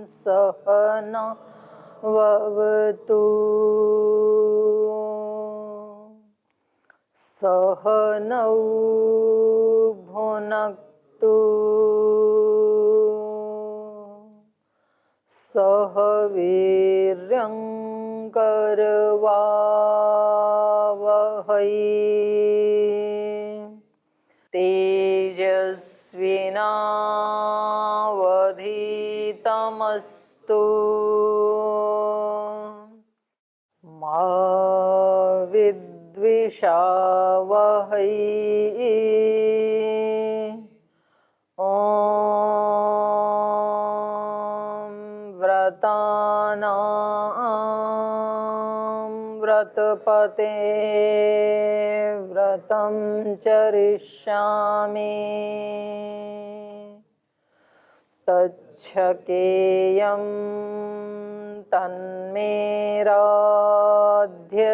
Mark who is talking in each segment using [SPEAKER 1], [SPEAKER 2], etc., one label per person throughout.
[SPEAKER 1] सहना ववतु सहनौ भुनक्तु सह वीर्यं करवावहै तेजस्विनावधीतमस्तु मा विद्विषावहै व्रतपते व्रतं चरिष्यामि तच्छकेयं तन्मे राध्यताम्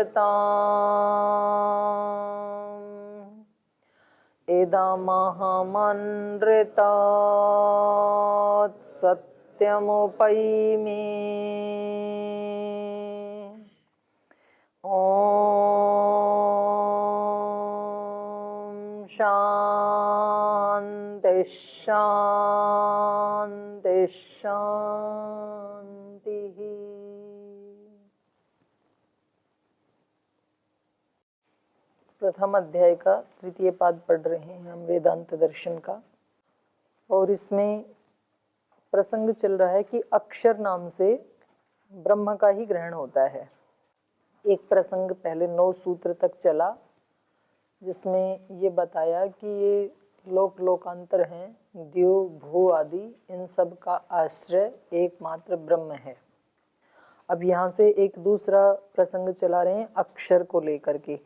[SPEAKER 1] इदमहमनृतात् सत्यमुपैमि ॐ शान्ति शान्ति शान्तिः। प्रथम अध्याय का तृतीय पाद पढ़ रहे हैं हम वेदांत दर्शन का, और इसमें प्रसंग चल रहा है कि अक्षर नाम से ब्रह्म का ही ग्रहण होता है। एक प्रसंग पहले 9 सूत्र तक चला, जिसमें ये बताया कि ये लोक लोकांतर हैं, द्यू भू आदि, इन सब का आश्रय एकमात्र ब्रह्म है। अब यहाँ से एक दूसरा प्रसंग चला रहे हैं अक्षर को लेकर के,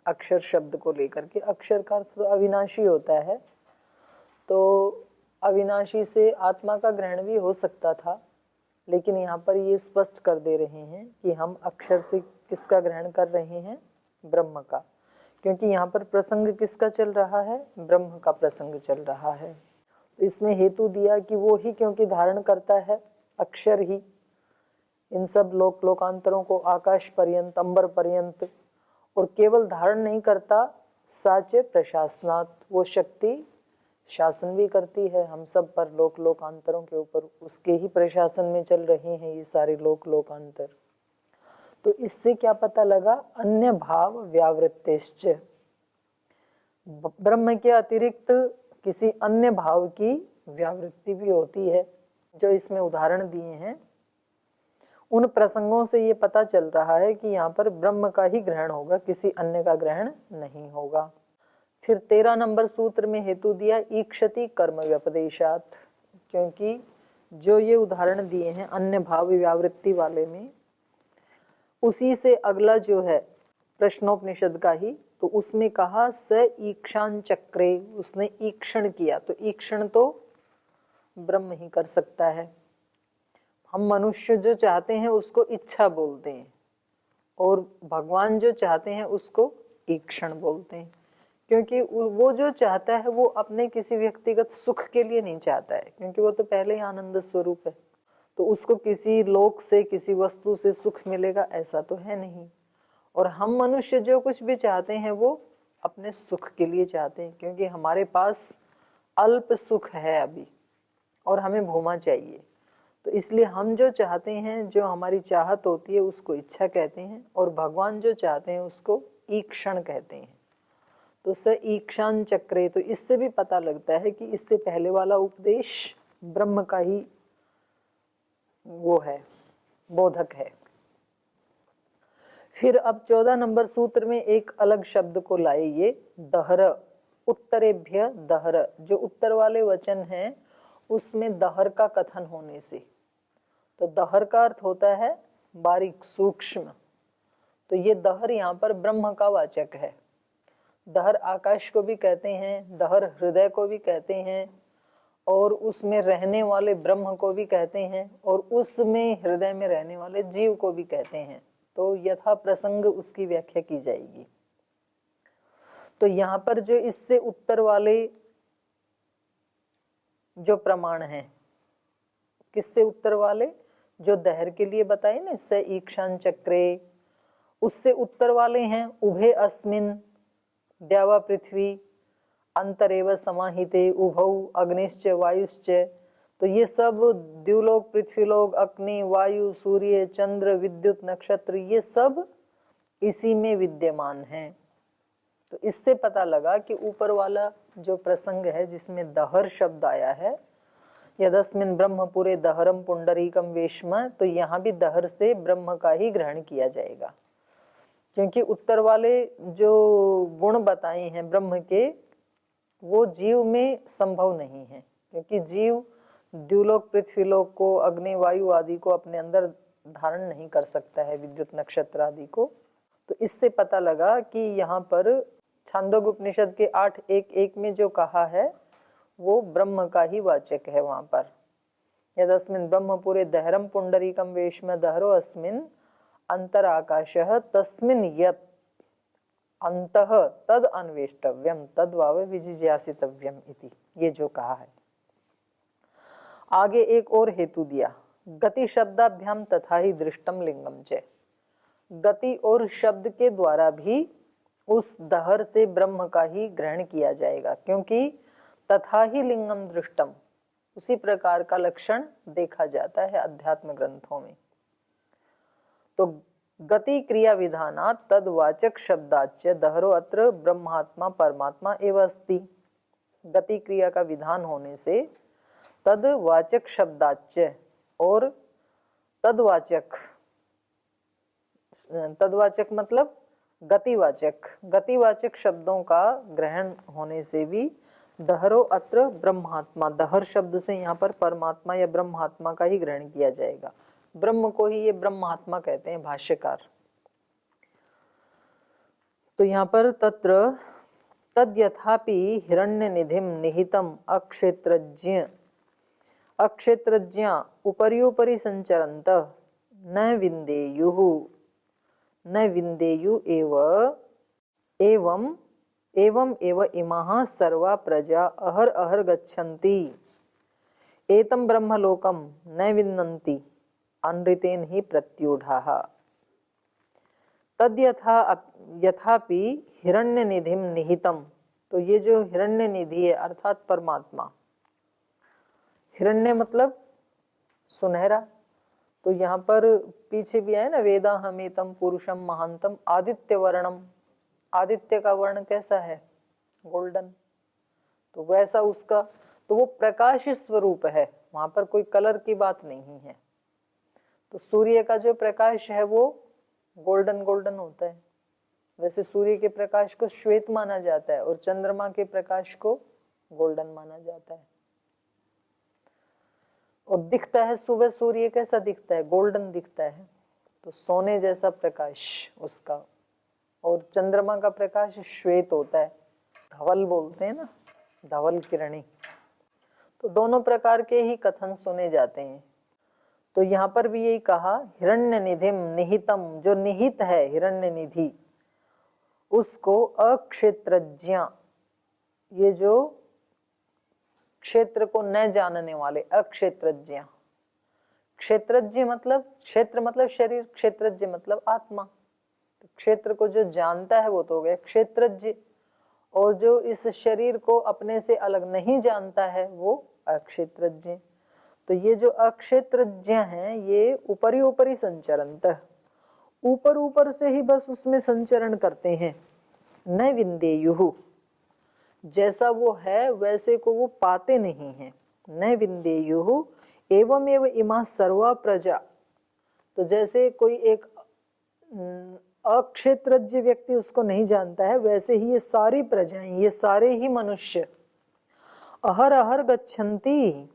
[SPEAKER 1] अक्षर शब्द को लेकर के। अक्षर का अर्थ तो अविनाशी होता है, तो अविनाशी से आत्मा का ग्रहण भी हो सकता था, लेकिन यहाँ पर ये स्पष्ट कर दे रहे हैं कि हम अक्षर से किसका ग्रहण कर रहे हैं, ब्रह्म का। क्योंकि यहाँ पर प्रसंग किसका चल रहा है, ब्रह्म का प्रसंग चल रहा है। तो इसमें हेतु दिया कि वो ही क्योंकि धारण करता है, अक्षर ही इन सब लोक लोकांतरों को, आकाश पर्यंत, अंबर पर्यंत, और केवल धारण नहीं करता, साचे प्रशासनात्, वो शक्ति शासन भी करती है हम सब पर, लोक लोकांतरों के ऊपर उसके ही प्रशासन में चल रहे हैं ये सारे लोक लोकांतर। तो इससे क्या पता लगा, अन्य भाव व्यावृत्तिश्च, ब्रह्म के अतिरिक्त किसी अन्य भाव की व्यावृत्ति भी होती है। जो इसमें उदाहरण दिए हैं उन प्रसंगों से ये पता चल रहा है कि यहाँ पर ब्रह्म का ही ग्रहण होगा, किसी अन्य का ग्रहण नहीं होगा। फिर 13 नंबर सूत्र में हेतु दिया ईक्षति कर्म व्यपदेशात्, क्योंकि जो ये उदाहरण दिए हैं अन्य भाव व्यावृत्ति वाले में, उसी से अगला जो है प्रश्नोपनिषद का ही, तो उसमें कहा स ईक्षान चक्रे, उसने ईक्षण किया। तो ईक्षण तो ब्रह्म ही कर सकता है। हम मनुष्य जो चाहते हैं उसको इच्छा बोलते हैं, और भगवान जो चाहते हैं उसको ईक्षण बोलते हैं। क्योंकि वो जो चाहता है वो अपने किसी व्यक्तिगत सुख के लिए नहीं चाहता है, क्योंकि वो तो पहले ही आनंद स्वरूप है। तो उसको किसी लोक से, किसी वस्तु से सुख मिलेगा ऐसा तो है नहीं। और हम मनुष्य जो कुछ भी चाहते हैं वो अपने सुख के लिए चाहते हैं, क्योंकि हमारे पास अल्प सुख है अभी और हमें भोमा चाहिए। तो इसलिए हम जो चाहते हैं, जो हमारी चाहत होती है, उसको इच्छा कहते हैं, और भगवान जो चाहते हैं उसको ईक्षण कहते हैं। तो स ईक्षान चक्रे, तो इससे भी पता लगता है कि इससे पहले वाला उपदेश ब्रह्म का ही वो है, बोधक है। फिर अब 14 नंबर सूत्र में एक अलग शब्द को लाए, ये दहर, उत्तरेभ्य दहर, जो उत्तर वाले वचन हैं उसमें दहर का कथन होने से, तो दहर का अर्थ होता है बारीक, सूक्ष्म। तो ये दहर यहाँ पर ब्रह्म का वाचक है। दहर आकाश को भी कहते हैं, दहर हृदय को भी कहते हैं, और उसमें रहने वाले ब्रह्म को भी कहते हैं, और उसमें हृदय में रहने वाले जीव को भी कहते हैं। तो यथा प्रसंग उसकी व्याख्या की जाएगी। तो यहाँ पर जो इससे उत्तर वाले जो प्रमाण हैं, किससे उत्तर वाले? जो दहर के लिए बताए ना, स ईक्षान चक्रे, उससे उत्तर वाले हैं। उभे अस्मिन द्यावा पृथ्वी अंतरेव समाहिते उभौ अग्निश्च वायुश्च। तो ये सब द्युलोक, पृथ्वीलोक, अग्नि, वायु, सूर्य, चंद्र, विद्युत, नक्षत्र, ये सब इसी में विद्यमान हैं। तो इससे पता लगा कि ऊपर वाला जो प्रसंग है जिसमें दहर शब्द आया है, यदस्मिन ब्रह्मपुरे दहरम पुंडरीकम वेश्म, तो यहाँ भी दहर से ब्रह्म का ही ग्रहण किया जाएगा, क्योंकि उत्तर वाले जो गुण बताए हैं ब्रह्म के, वो जीव में संभव नहीं है, क्योंकि जीव द्युलोक, पृथ्वीलोक को, अग्नि, वायु आदि को अपने अंदर धारण नहीं कर सकता है, विद्युत, नक्षत्र आदि को। तो इससे पता लगा कि यहाँ पर छांदोग्य उपनिषद के 8:1:1 में जो कहा है वो ब्रह्म का ही वाचक है। वहां पर यदस्मिन ब्रह्मपुरे दहरम पुंडरीकम वेश्म दहरो अस्मिन अंतराकाशः तस्मिन् यत् अंतः तद अन्वेष्टव्यम तद्वाव विजिज्ञासितव्यम इति, ये जो कहा है। आगे एक और हेतु दिया, गति शब्दाभ्याम तथा ही दृष्टम लिंगम च। गति और शब्द के द्वारा भी उस दहर से ब्रह्म का ही ग्रहण किया जाएगा, क्योंकि तथा ही लिंगम दृष्टम, उसी प्रकार का लक्षण देखा जाता है अध्यात्म ग्रंथों में। तो गति क्रिया विधानात् तद्वाचक शब्दाच्च दहरो अत्र ब्रह्मात्मा परमात्मा एव अस्ति। गति क्रिया का विधान होने से तद्वाचक शब्दाच्च और तद्वाचक, तद्वाचक मतलब गतिवाचक, गतिवाचक शब्दों का ग्रहण होने से भी दहरो अत्र ब्रह्मात्मा, दहर शब्द से यहाँ पर परमात्मा या ब्रह्मात्मा का ही ग्रहण किया जाएगा। ब्रह्म को ही ये ब्रह्मात्मा कहते हैं भाष्यकार। तो यहाँ पर तत्र तद्यथापि हिरण्यनिधिम निहितम अक्षेत्रज्ञ, अक्षेत्रज्ञा उपर्युपरि संचरन्त न विन्देयुः, न विन्देयु एवं एव इमाः सर्वा प्रजा अहर अहर गच्छन्ति एतं ब्रह्मलोकं न विन्दन्ति अनृतेन ही प्रत्यूढ़ाः। तद्यथा यथापि हिरण्यनिधिम निहितम, तो ये जो हिरण्य निधि है अर्थात परमात्मा, हिरण्य मतलब सुनहरा, तो यहाँ पर पीछे भी है ना, वेदा हमेतम पुरुषम महांतम आदित्य वर्णम, आदित्य का वर्ण कैसा है? गोल्डन। तो वैसा उसका, तो वो प्रकाश स्वरूप है, वहां पर कोई कलर की बात नहीं है। तो सूर्य का जो प्रकाश है वो गोल्डन गोल्डन होता है, वैसे सूर्य के प्रकाश को श्वेत माना जाता है और चंद्रमा के प्रकाश को गोल्डन माना जाता है। और दिखता है सुबह सूर्य कैसा दिखता है? गोल्डन दिखता है, तो सोने जैसा प्रकाश उसका, और चंद्रमा का प्रकाश श्वेत होता है, धवल बोलते हैं ना, धवल किरणी। तो दोनों प्रकार के ही कथन सुने जाते हैं। तो यहाँ पर भी यही कहा, हिरण्य निधिम निहितम, जो निहित है हिरण्य निधि, उसको अक्षेत्रज्ञा, ये जो क्षेत्र को न जानने वाले, अक्षेत्रज्ञ, क्षेत्रज्ञ मतलब क्षेत्र मतलब शरीर, क्षेत्रज्ञ मतलब आत्मा। तो क्षेत्र को जो जानता है वो तो हो गया क्षेत्रज्ञ, और जो इस शरीर को अपने से अलग नहीं जानता है वो अक्षेत्रज्ञ। तो ये जो अक्षेत्रज्ञ हैं ये ऊपरी ऊपरी संचरंत, ऊपर ऊपर से ही बस उसमें संचरण करते हैं। न विन्देयुः, जैसा वो है वैसे को वो पाते नहीं हैं। न विन्देयुः एवं एव इमा सर्वा प्रजा, तो जैसे कोई एक अक्षेत्रज्ञ व्यक्ति उसको नहीं जानता है, वैसे ही ये सारी प्रजाएं, ये सारे ही मनुष्य अहर अहर गच्छन्ति,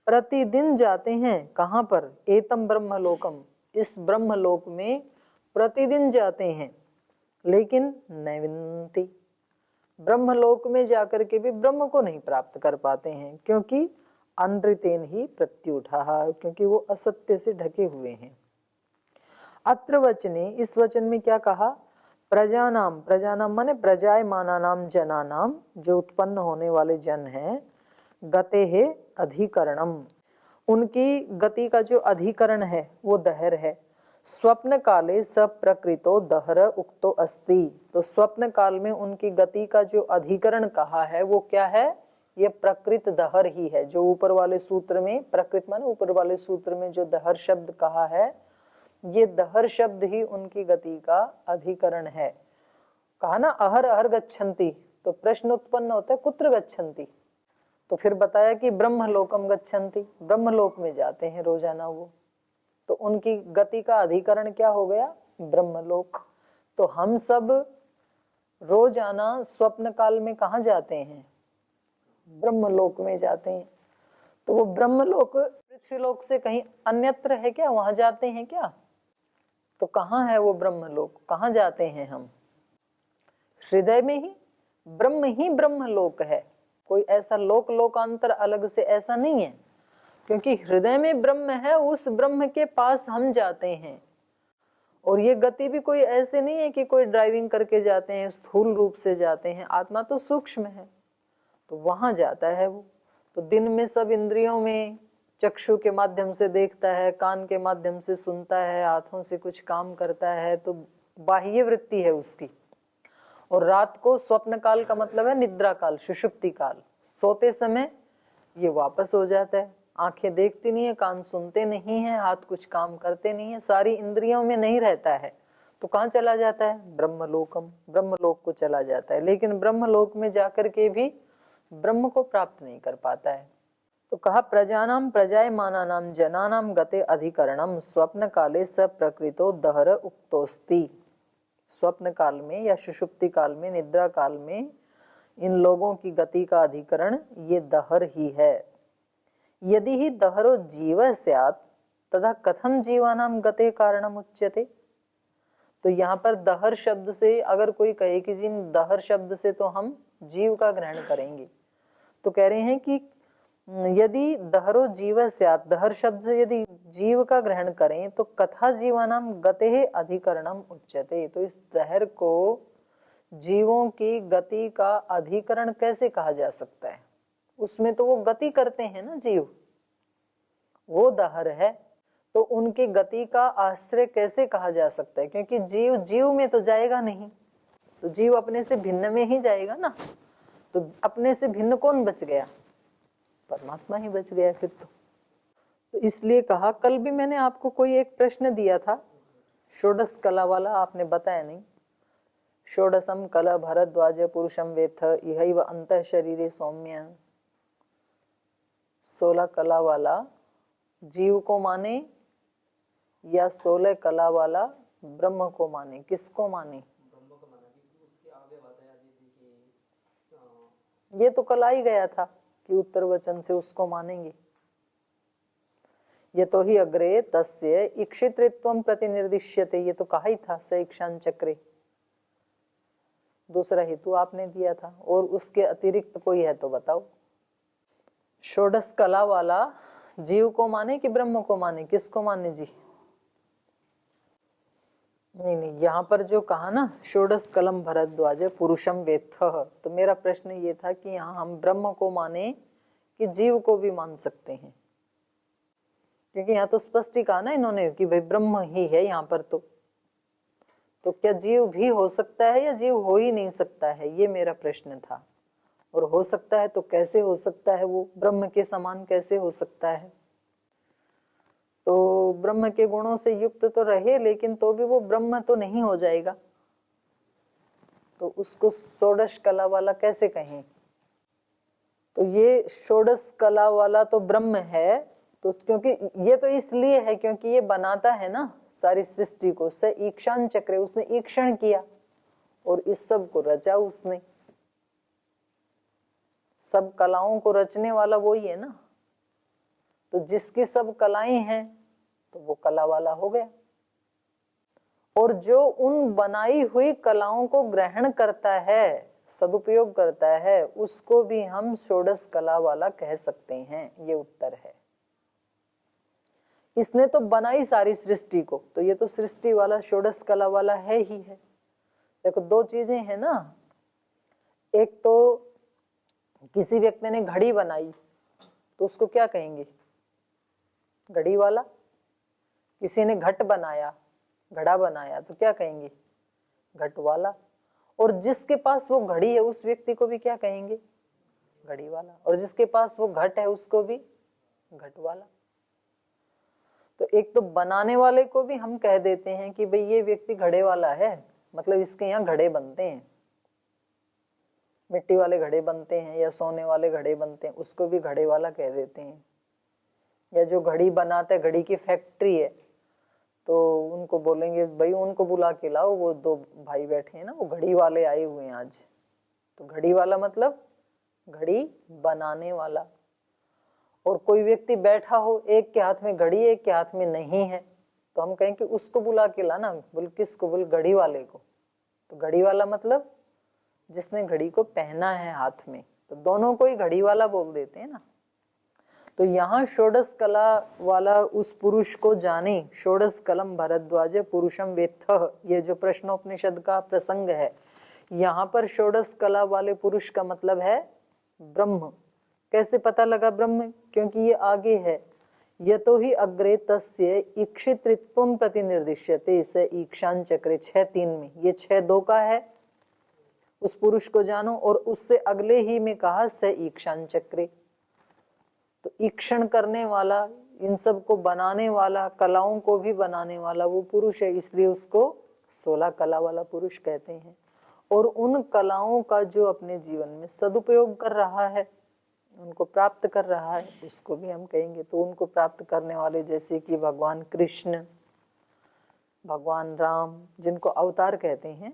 [SPEAKER 1] प्रतिदिन जाते हैं। कहाँ पर? एतम ब्रह्मलोकम, इस ब्रह्मलोक में प्रतिदिन जाते हैं, लेकिन न विन्दन्ति, ब्रह्मलोक में जाकर के भी ब्रह्म को नहीं प्राप्त कर पाते हैं, क्योंकि अनृतेन ही प्रत्युढ़ाः, क्योंकि वो असत्य से ढके हुए हैं। अत्र वचने, इस वचन में क्या कहा? प्रजानाम, प्रजानाम माने प्रजायमानानाम जनानाम, जो उत्पन्न होने वाले जन हैं, गते है अधिकरणम, उनकी गति का जो अधिकरण है वो दहर है। स्वप्न काले स प्रकृतो दहर उक्तो अस्ति। तो स्वप्न काल में उनकी गति का जो अधिकरण कहा है वो क्या है? ये प्रकृत दहर ही है। जो ऊपर वाले सूत्र में प्रकृत माने ऊपर वाले सूत्र में जो दहर शब्द कहा है, ये दहर शब्द ही उनकी गति का अधिकरण है। कहा ना अहर अहर गच्छन्ति, तो प्रश्न उत्पन्न होता है कुत्र गच्छन्ति, तो फिर बताया कि ब्रह्मलोकम गच्छन्ति, ब्रह्मलोक में जाते हैं रोजाना वो। तो उनकी गति का अधिकरण क्या हो गया? ब्रह्मलोक। तो हम सब रोजाना स्वप्न काल में कहाँ जाते हैं? ब्रह्मलोक में जाते हैं। तो वो ब्रह्मलोक पृथ्वीलोक से कहीं अन्यत्र है क्या? वहां जाते हैं क्या? तो कहाँ है वो ब्रह्मलोक? कहाँ जाते हैं हम? हृदय में ही ब्रह्मलोक है। कोई ऐसा लोक लोकांतर अलग से ऐसा नहीं है, क्योंकि हृदय में ब्रह्म है, उस ब्रह्म के पास हम जाते हैं। और ये गति भी कोई ऐसे नहीं है कि कोई ड्राइविंग करके जाते हैं, स्थूल रूप से जाते हैं। आत्मा तो सूक्ष्म है, तो वहां जाता है वो। तो दिन में सब इंद्रियों में चक्षु के माध्यम से देखता है, कान के माध्यम से सुनता है, हाथों से कुछ काम करता है, तो बाह्य वृत्ति है उसकी। और रात को स्वप्न काल का मतलब है निद्रा काल, सुषुप्ति काल। सोते समय ये वापस हो जाता है। आंखें देखती नहीं है, कान सुनते नहीं है, हाथ कुछ काम करते नहीं है, सारी इंद्रियों में नहीं रहता है। तो कहाँ चला जाता है? ब्रह्मलोकम, ब्रह्मलोक को चला जाता है। लेकिन ब्रह्मलोक में जाकर के भी ब्रह्म को प्राप्त नहीं कर पाता है। तो कहा प्रजानाम प्रजायमानानाम जनानाम गते अधिकरणम स्वप्न काले स प्रकृतो दहर उक्तोस्ति। स्वप्न काल में या सुषुप्ति काल में, निद्रा काल में इन लोगों की गति का अधिकरण ये दहर ही है। यदि ही दहरो जीव स्यात् तथा कथम जीवानाम गते कारणम उच्यते। तो यहाँ पर दहर शब्द से अगर कोई कहे कि जी दहर शब्द से तो हम जीव का ग्रहण करेंगे, तो कह रहे हैं कि यदि दहरो जीव स्यात्, दहर शब्द से यदि जीव का ग्रहण करें तो कथा जीवानाम गते अधिकरणम उच्यते। तो इस दहर को जीवों की गति का अधिकरण कैसे कहा जा सकता है? उसमें तो वो गति करते हैं ना जीव, वो दहर है, तो उनकी गति का आश्रय कैसे कहा जा सकता है? क्योंकि जीव जीव में तो जाएगा नहीं, तो जीव अपने से भिन्न में ही जाएगा ना। तो अपने से भिन्न कौन बच गया? परमात्मा ही बच गया फिर तो इसलिए कहा, कल भी मैंने आपको कोई एक प्रश्न दिया था षोडश कला वाला, आपने बताया नहीं। षोडशम कला भरद्वाज पुरुषम वेत्थ इहैव अंतः शरीरे सौम्य। 16 कला वाला जीव को माने या 16 कला वाला ब्रह्म को माने? किसको माने? ये तो कल ही गया था कि उत्तर वचन से उसको मानेंगे। ये तो ही अग्रे तस्य इक्षितृत्वम प्रतिनिर्दिश्यते, ये तो कहा ही था स इक्षान चक्रे। दूसरा हेतु आपने दिया था, और उसके अतिरिक्त कोई है तो बताओ। षोडश कला वाला जीव को माने कि ब्रह्म को माने? किसको माने जी? नहीं, यहाँ पर जो कहा ना षोडश कलम भरद्वाज पुरुषम वेत्थ, तो मेरा प्रश्न ये था कि यहाँ हम ब्रह्म को माने कि जीव को भी मान सकते हैं? क्योंकि यहाँ तो स्पष्ट ही कहा ना इन्होंने कि भाई ब्रह्म ही है यहाँ पर। तो क्या जीव भी हो सकता है या जीव हो ही नहीं सकता है? ये मेरा प्रश्न था। और हो सकता है तो कैसे हो सकता है? वो ब्रह्म के समान कैसे हो सकता है? तो ब्रह्म के गुणों से युक्त तो रहे, लेकिन तो भी वो ब्रह्म तो नहीं हो जाएगा, तो उसको षोडश कला वाला कैसे कहें? तो ये षोडश कला वाला तो ब्रह्म है, तो क्योंकि ये तो इसलिए है क्योंकि ये बनाता है ना सारी सृष्टि को। स ईक्षान चक्रे, उसने ईक्षण किया और इस सब को रचा उसने। सब कलाओं को रचने वाला वही है ना। तो जिसकी सब कलाएं हैं तो वो कला वाला हो गया। और जो उन बनाई हुई कलाओं को ग्रहण करता है, सदुपयोग करता है, उसको भी हम षोडश कला वाला कह सकते हैं। ये उत्तर है। इसने तो बनाई सारी सृष्टि को, तो ये तो सृष्टि वाला षोडश कला वाला है ही है। देखो दो चीजें हैं ना, एक तो किसी व्यक्ति ने घड़ी बनाई तो उसको क्या कहेंगे? घड़ी वाला। किसी ने घट बनाया, घड़ा बनाया, तो क्या कहेंगे? घट वाला। और जिसके पास वो घड़ी है उस व्यक्ति को भी क्या कहेंगे? घड़ी वाला। और जिसके पास वो घट है उसको भी घट वाला। तो एक तो बनाने वाले को भी हम कह देते हैं कि भाई ये व्यक्ति घड़े वाला है, मतलब इसके यहाँ घड़े बनते हैं, मिट्टी वाले घड़े बनते हैं या सोने वाले घड़े बनते हैं, उसको भी घड़े वाला कह देते हैं। या जो घड़ी बनाते हैं, घड़ी की फैक्ट्री है, तो उनको बोलेंगे भाई उनको बुला के लाओ, वो दो भाई बैठे हैं ना, वो घड़ी वाले आए हुए हैं आज। तो घड़ी वाला मतलब घड़ी बनाने वाला। और कोई व्यक्ति बैठा हो, एक के हाथ में घड़ी एक के हाथ में नहीं है, तो हम कहें कि उसको बुला के लाना। बोल किसको? बोल घड़ी वाले को। तो घड़ी वाला मतलब जिसने घड़ी को पहना है हाथ में, तो दोनों को ही घड़ी वाला बोल देते हैं ना। तो यहाँ षोडश कला वाला उस पुरुष को जाने, षोडश कलम भरद्वाज पुरुषम वेत्थ, ये जो प्रश्नोपनिषद का प्रसंग है, यहाँ पर षोडश कला वाले पुरुष का मतलब है ब्रह्म। कैसे पता लगा ब्रह्म? क्योंकि ये आगे है, यतो ही अग्रे तस्य ईक्षितृत्वम प्रतिनिर्दिश्यते स ईक्षान चक्रे 6:3 में, ये 6:2 का है, उस पुरुष को जानो। और उससे अगले ही में कहा स ईक्षान चक्रे, तो ईक्षण करने वाला, इन सब को बनाने वाला, कलाओं को भी बनाने वाला वो पुरुष है, इसलिए उसको 16 कला वाला पुरुष कहते हैं। और उन कलाओं का जो अपने जीवन में सदुपयोग कर रहा है, उनको प्राप्त कर रहा है, उसको भी हम कहेंगे। तो उनको प्राप्त करने वाले जैसे कि भगवान कृष्ण, भगवान राम, जिनको अवतार कहते हैं,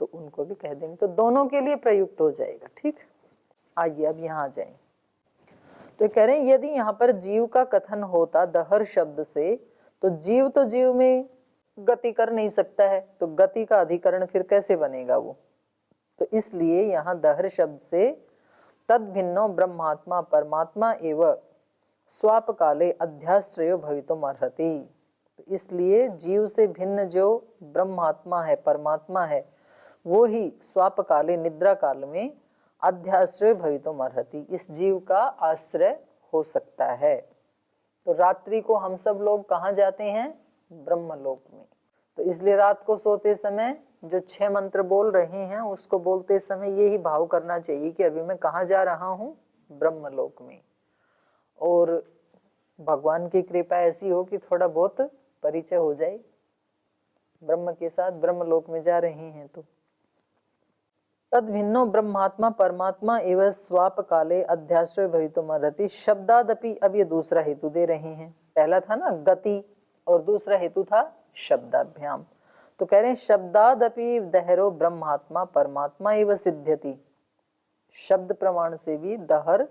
[SPEAKER 1] तो उनको भी कह देंगे। तो दोनों के लिए प्रयुक्त हो जाएगा। ठीक, आइए अब यहाँ आ जाए। तो कह रहे हैं यदि यहाँ पर जीव का कथन होता दहर शब्द से, तो जीव में गति कर नहीं सकता है, तो गति का अधिकरण फिर कैसे बनेगा वो? तो इसलिए यहाँ दहर शब्द से तद भिन्नो ब्रह्मात्मा परमात्मा एव स्वाप काले अध्याश्रयो भवितुम अर्हति। तो इसलिए जीव से भिन्न जो ब्रह्मात्मा है, परमात्मा है, वो ही स्वाप काले, निद्रा काल में अध्याश्रय भवितुम अर्हति, इस जीव का आश्रय हो सकता है। तो रात्रि को हम सब लोग कहाँ जाते हैं? ब्रह्मलोक में। तो इसलिए रात को सोते समय जो 6 मंत्र बोल रहे हैं, उसको बोलते समय यही भाव करना चाहिए कि अभी मैं कहाँ जा रहा हूँ? ब्रह्मलोक में। और भगवान की कृपा ऐसी हो कि थोड़ा बहुत परिचय हो जाए ब्रह्म के साथ, ब्रह्मलोक में जा रहे हैं तो। तद भिन्नो ब्रह्मात्मा परमात्मा एवं स्वाप काले अध्याश्रय भवितुम अर्हति शब्दादपि। अब ये दूसरा हेतु दे रहे हैं, पहला था ना गति और दूसरा हेतु था शब्दाभ्याम। तो कह रहे हैं शब्दादपि दहरो ब्रह्मात्मा परमात्मा एवं सिद्ध्यति, शब्द प्रमाण से भी दहर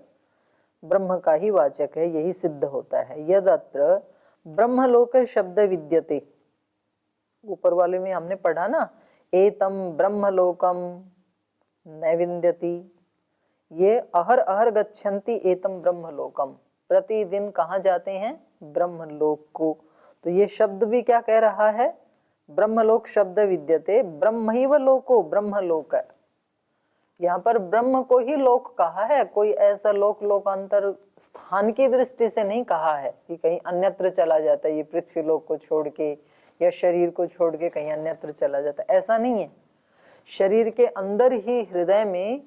[SPEAKER 1] ब्रह्म का ही वाचक है, यही सिद्ध होता है। यदत्र ब्रह्मलोक शब्द विद्यते, ऊपर वाले में हमने पढ़ा ना, एतम ब्रह्मलोकम नैविंद्यति, ये अहर अहर गच्छन्ति एतम ब्रह्मलोकम, प्रतिदिन कहाँ जाते हैं? ब्रह्मलोक को। तो ये शब्द भी क्या कह रहा है? ब्रह्मलोक शब्द विद्यते ब्रह्मैव लोको, ब्रह्मलोक है। यहाँ पर ब्रह्म को ही लोक कहा है, कोई ऐसा लोक लोकांतर स्थान की दृष्टि से नहीं कहा है कि कहीं अन्यत्र चला जाता है, ये पृथ्वी लोक को छोड़ के या शरीर को छोड़ के कहीं अन्यत्र चला जाता है, ऐसा नहीं है। शरीर के अंदर ही हृदय में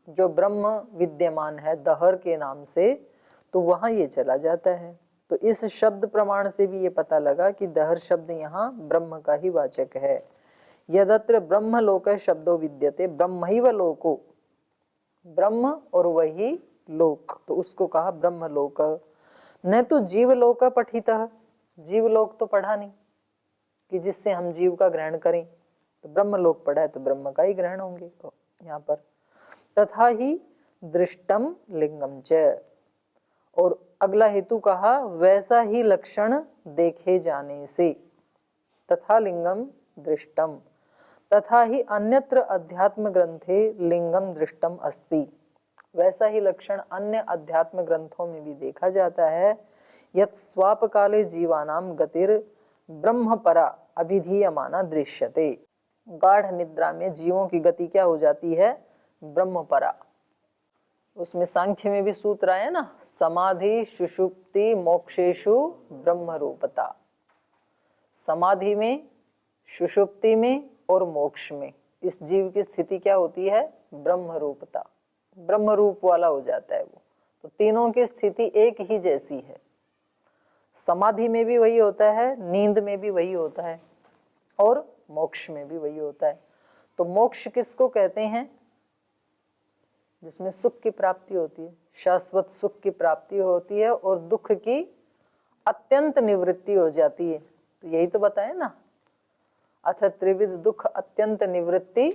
[SPEAKER 1] जो ब्रह्म विद्यमान है दहर के नाम से, तो वहां ये चला जाता है। तो इस शब्द प्रमाण से भी ये पता लगा कि दहर शब्द यहाँ ब्रह्म का ही वाचक है। यदत्र ब्रह्मलोक शब्दो विद्यते ब्रह्मैव लोको, ब्रह्म और वही लोक, तो उसको कहा ब्रह्मलोक। न तो जीवलोक पठित, जीवलोक तो पढ़ा नहीं कि जिससे हम जीव का ग्रहण करें, तो ब्रह्मलोक पढ़ा है तो ब्रह्म का ही ग्रहण होंगे यहाँ पर। तथा ही दृष्टम लिंगम च, और अगला हेतु कहा वैसा ही लक्षण देखे जाने से, तथा लिंगम दृष्टम, तथा ही अन्यत्र अध्यात्म ग्रंथे लिंगम दृष्टम अस्ति, वैसा ही लक्षण अन्य अध्यात्म ग्रंथों में भी देखा जाता है। यत् स्वाप काले जीवानाम गतिर ब्रह्मपरा अभिधीयमाना दृश्यते, गाढ़ निद्रा में जीवों की गति क्या हो जाती है? ब्रह्मपरा। उसमें सांख्य में भी सूत्र आया ना, समाधि सुषुप्ति मोक्षेषु ब्रह्म रूपता। समाधि में, सुषुप्ति में और मोक्ष में इस जीव की स्थिति क्या होती है? ब्रह्म रूपता, ब्रह्म रूप वाला हो जाता है वो। तो तीनों की स्थिति एक ही जैसी है। समाधि में भी वही होता है, नींद में भी वही होता है और मोक्ष में भी वही होता है। तो मोक्ष किसको कहते हैं? जिसमें सुख की प्राप्ति होती है, शाश्वत सुख की प्राप्ति होती है और दुख की अत्यंत निवृत्ति हो जाती है। तो यही तो बताया ना, अथ त्रिविध दुख अत्यंत निवृत्ति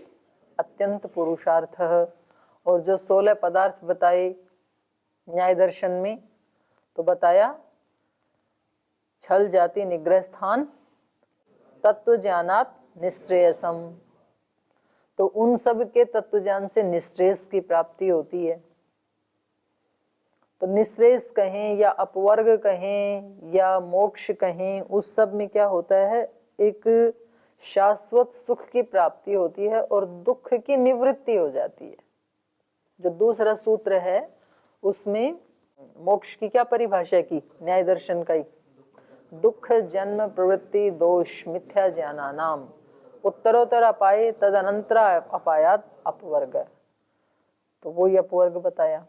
[SPEAKER 1] अत्यंत पुरुषार्थ। और जो 16 पदार्थ बताए न्याय दर्शन में, तो बताया छल जाति निग्रह स्थान तत्व ज्ञानात निश्रेयसम। तो उन सब के तत्व ज्ञान से निश्रेयस की प्राप्ति होती है। तो निश्रेयस कहें या अपवर्ग कहें या मोक्ष कहें, उस सब में क्या होता है? एक शाश्वत सुख की प्राप्ति होती है और दुख की निवृत्ति हो जाती है। जो दूसरा सूत्र है उसमें मोक्ष की क्या परिभाषा की? न्याय दर्शन का ही, दुख जन्म प्रवृत्ति दोष मिथ्या ज्ञानानाम उत्तरोत्तर अपाये तदनंतरा अपायात अपवर्ग। तो वो ही अपवर्ग बताया।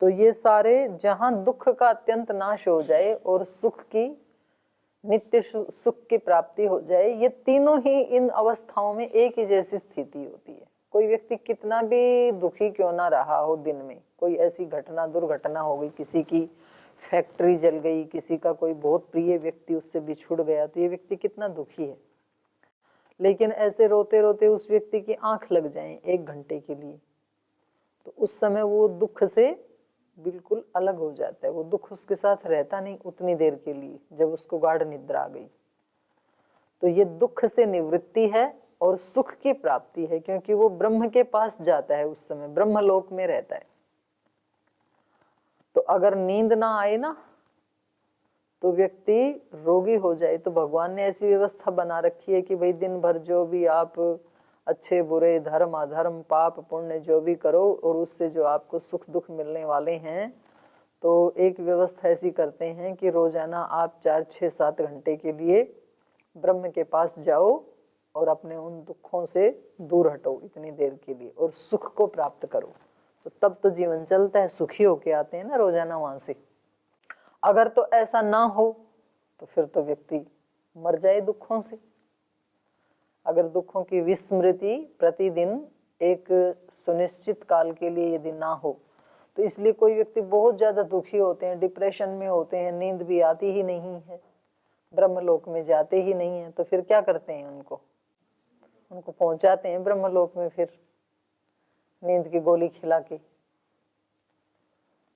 [SPEAKER 1] तो ये सारे, जहां दुख का अत्यंत नाश हो जाए और सुख की नित्य सुख की प्राप्ति हो जाए, ये तीनों ही इन अवस्थाओं में एक ही जैसी स्थिति होती है। कोई व्यक्ति कितना भी दुखी क्यों ना रहा हो, दिन में कोई ऐसी घटना दुर्घटना हो गई, किसी की फैक्ट्री जल गई, किसी का कोई बहुत प्रिय व्यक्ति उससे बिछुड़ गया, तो ये व्यक्ति कितना दुखी है। लेकिन ऐसे रोते रोते उस व्यक्ति की आंख लग जाए 1 घंटे के लिए, तो उस समय वो दुख से बिल्कुल अलग हो जाता है। वो दुख उसके साथ रहता नहीं उतनी देर के लिए, जब उसको गाढ़ निद्रा आ गई। तो ये दुख से निवृत्ति है और सुख की प्राप्ति है, क्योंकि वो ब्रह्म के पास जाता है, उस समय ब्रह्मलोक में रहता है। तो अगर नींद ना आए ना, तो व्यक्ति रोगी हो जाए, तो भगवान ने ऐसी व्यवस्था बना रखी है कि भाई दिन भर जो भी आप अच्छे बुरे धर्म अधर्म पाप पुण्य जो भी करो, और उससे जो आपको सुख दुख मिलने वाले हैं, तो एक व्यवस्था ऐसी करते हैं कि रोजाना आप 4, 6, 7 घंटे के लिए ब्रह्म के पास जाओ और अपने उन दुखों से दूर हटो इतनी देर के लिए और सुख को प्राप्त करो। तो तब तो जीवन चलता है, सुखी होके आते हैं ना रोजाना वहां से। अगर तो ऐसा ना हो तो फिर तो व्यक्ति मर जाए दुखों से। अगर दुखों की विस्मृति प्रतिदिन एक सुनिश्चित काल के लिए यदि ना हो, तो इसलिए कोई व्यक्ति बहुत ज्यादा दुखी होते हैं, डिप्रेशन में होते हैं, नींद भी आती ही नहीं है, ब्रह्मलोक में जाते ही नहीं है, तो फिर क्या करते हैं? उनको पहुंचाते हैं ब्रह्मलोक में फिर नींद की गोली खिला के।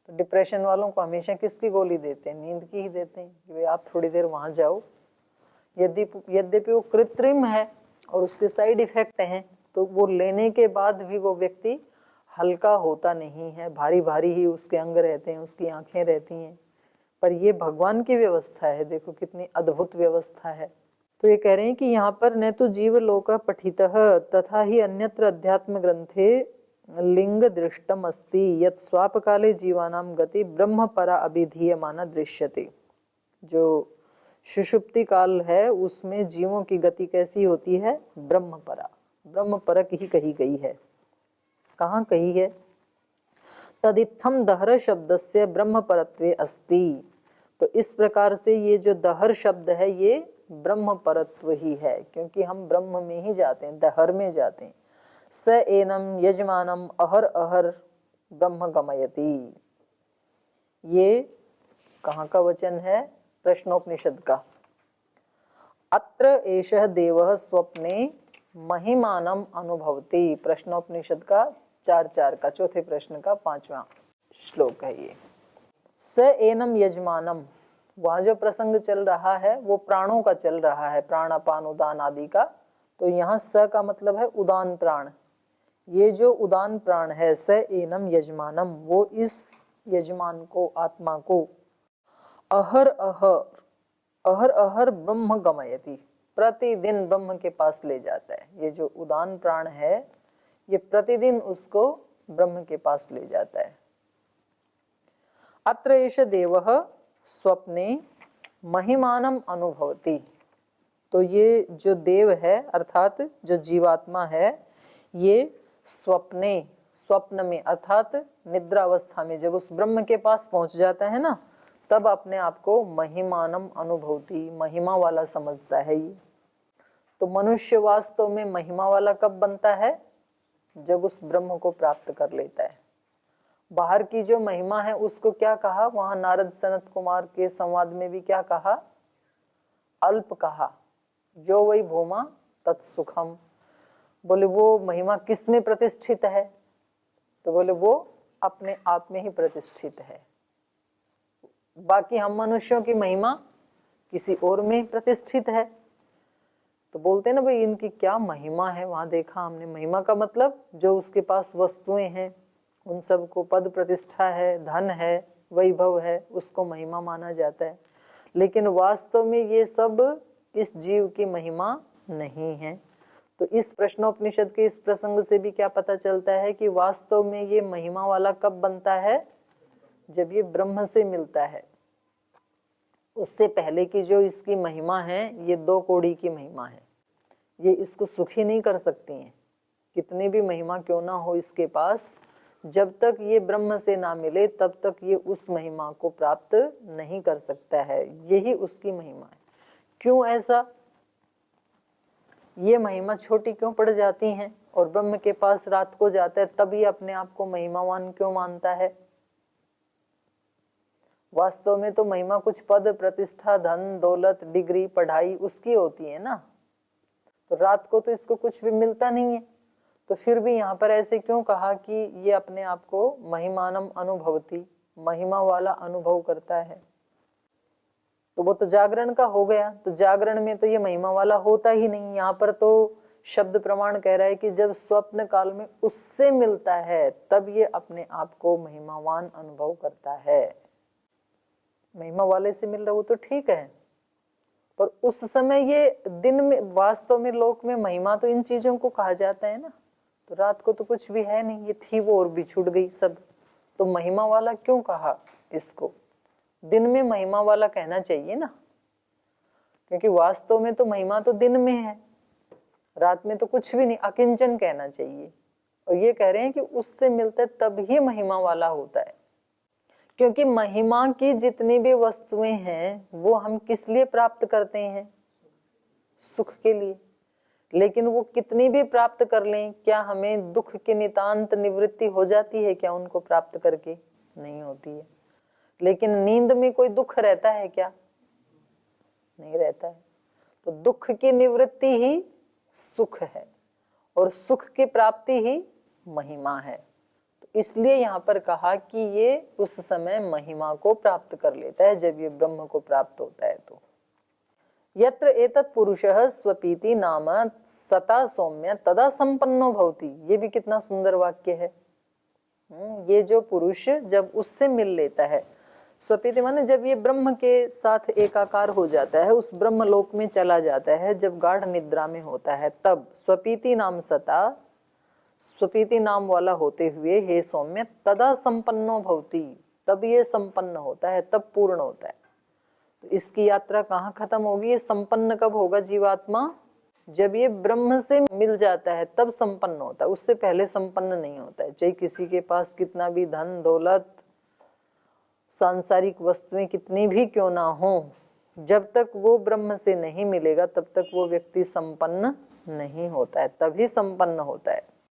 [SPEAKER 1] तो डिप्रेशन वालों को हमेशा किसकी गोली देते हैं? नींद की ही देते हैं कि भाई आप थोड़ी देर वहां जाओ। यद्यपि वो कृत्रिम है और उसके साइड इफेक्ट हैं, तो वो लेने के बाद भी वो व्यक्ति हल्का होता नहीं है, भारी भारी ही उसके अंग रहते हैं, उसकी आंखें रहती हैं। पर ये भगवान की व्यवस्था है, देखो कितनी अद्भुत व्यवस्था है। तो ये कह रहे हैं कि यहाँ पर न तो जीवलोक पठितः तथा ही अन्यत्र अध्यात्म ग्रंथे लिंग दृष्टम अस्ति यत् स्वापकाले जीवानां गति ब्रह्म परा अभिधीयमाना दृश्यते। जो सुषुप्ति काल है उसमें जीवों की गति कैसी होती है? ब्रह्म परा, ब्रह्म परक ही कही गई है। कहाँ कही है? तदित्थम दहर शब्दस्य ब्रह्म परत्वे अस्ति। तो इस प्रकार से ये जो दहर शब्द है ये ब्रह्म परत्व ही है, क्योंकि हम ब्रह्म में ही जाते हैं, दहर में जाते हैं। स एनम यजमानम अहर अहर ब्रह्म गमयति। ये कहाँ का वचन है? प्रश्नोपनिषद का। अत्र एषः देवः स्वप्ने महिमानम अनुभवति। प्रश्नोपनिषद का 4:4 का चौथे प्रश्न का 5वां श्लोक है ये। स एनम यजमानम, वहां जो प्रसंग चल रहा है वो प्राणों का चल रहा है, प्राण अपान उदान आदि का। तो यहाँ स का मतलब है उदान प्राण। ये जो उदान प्राण है स एनम यजमानम, वो इस यजमान को, आत्मा को अहर अहर ब्रह्म गमयति, प्रतिदिन ब्रह्म के पास ले जाता है। ये जो उदान प्राण है ये प्रतिदिन उसको ब्रह्म के पास ले जाता है। अत्र एष देवः स्वप्ने महिमानम अनुभवति। तो ये जो देव है अर्थात जो जीवात्मा है, ये स्वप्ने, स्वप्न में अर्थात निद्रा अवस्था में जब उस ब्रह्म के पास पहुंच जाता है ना, तब अपने आप को महिमानम अनुभवति, महिमा वाला समझता है ये। तो मनुष्य वास्तव में महिमा वाला कब बनता है? जब उस ब्रह्म को प्राप्त कर लेता है। बाहर की जो महिमा है उसको क्या कहा? वहां नारद सनत कुमार के संवाद में भी क्या कहा? अल्प कहा। जो वही भूमा तत्सुखम। बोले वो महिमा किस में प्रतिष्ठित है? तो बोले वो अपने आप में ही प्रतिष्ठित है। बाकी हम मनुष्यों की महिमा किसी और में प्रतिष्ठित है। तो बोलते हैं ना भाई इनकी क्या महिमा है। वहां देखा हमने, महिमा का मतलब जो उसके पास वस्तुएं हैं उन सब को पद प्रतिष्ठा है, धन है, वैभव है, उसको महिमा माना जाता है। लेकिन वास्तव में ये सब इस जीव की महिमा नहीं है। तो इस प्रश्नोपनिषद के इस प्रसंग से भी क्या पता चलता है कि वास्तव में ये महिमा वाला कब बनता है? जब ये ब्रह्म से मिलता है। उससे पहले की जो इसकी महिमा है ये 2 कौड़ी की महिमा है। ये इसको सुखी नहीं कर सकती हैं, कितनी भी महिमा क्यों ना हो इसके पास। जब तक ये ब्रह्म से ना मिले तब तक ये उस महिमा को प्राप्त नहीं कर सकता है। यही उसकी महिमा है। क्यों ऐसा? ये महिमा छोटी क्यों पड़ जाती हैं? और ब्रह्म के पास रात को जाता है तब ही अपने आप को महिमावान क्यों मानता है? वास्तव में तो महिमा कुछ पद प्रतिष्ठा, धन दौलत, डिग्री, पढ़ाई उसकी होती है ना। तो रात को तो इसको कुछ भी मिलता नहीं है। तो फिर भी यहाँ पर ऐसे क्यों कहा कि ये अपने आप को महिमानम अनुभवती, महिमा वाला अनुभव करता है? तो वो तो जागरण का हो गया। तो जागरण में तो ये महिमा वाला होता ही नहीं। यहाँ पर तो शब्द प्रमाण कह रहा है कि जब स्वप्न काल में उससे मिलता है तब ये अपने आप को महिमावान अनुभव करता है। महिमा वाले से मिल रहा हो तो ठीक है, पर उस समय ये दिन में वास्तव में लोक में महिमा तो इन चीजों को कहा जाता है ना। तो रात को तो कुछ भी है नहीं, ये थी वो और भी छूट गई सब। तो महिमा वाला क्यों कहा इसको? दिन में महिमा वाला कहना चाहिए ना, क्योंकि वास्तव में तो महिमा तो दिन में है, रात में तो कुछ भी नहीं, अकिंचन कहना चाहिए। और ये कह रहे हैं कि उससे मिलता है तब ही महिमा वाला होता है। क्योंकि महिमा की जितनी भी वस्तुएं हैं वो हम किस लिए प्राप्त करते हैं? सुख के लिए। लेकिन वो कितनी भी प्राप्त कर लें, क्या हमें दुख की नितांत निवृत्ति हो जाती है क्या उनको प्राप्त करके? नहीं होती है। लेकिन नींद में कोई दुख रहता है क्या? नहीं रहता है। तो दुख की निवृत्ति ही सुख है और सुख की प्राप्ति ही महिमा है। तो इसलिए यहाँ पर कहा कि ये उस समय महिमा को प्राप्त कर लेता है जब ये ब्रह्म को प्राप्त होता है। तो यत्र एतत् पुरुषः स्वपीति नाम सता सौम्य तदा संपन्नो भवति। ये भी कितना सुंदर वाक्य है। ये जो पुरुष जब उससे मिल लेता है, स्वपीति माने जब ये ब्रह्म के साथ एकाकार हो जाता है, उस ब्रह्म लोक में चला जाता है, जब गाढ़ निद्रा में होता है, तब स्वपीति नाम सता, स्वपीति नाम वाला होते हुए हे सौम्य तदा संपन्नो भवति, तब ये संपन्न होता है, तब पूर्ण होता है। तो इसकी यात्रा कहाँ खत्म होगी? ये संपन्न कब होगा जीवात्मा? जब ये ब्रह्म से मिल जाता है तब संपन्न होता है, उससे पहले संपन्न नहीं होता है। चाहे किसी के पास कितना भी धन दौलत सांसारिक वस्तुएं कितनी भी क्यों ना हो, जब तक वो ब्रह्म से नहीं मिलेगा तब तक वो व्यक्ति संपन्न नहीं होता है, तभी संपन्न होता है।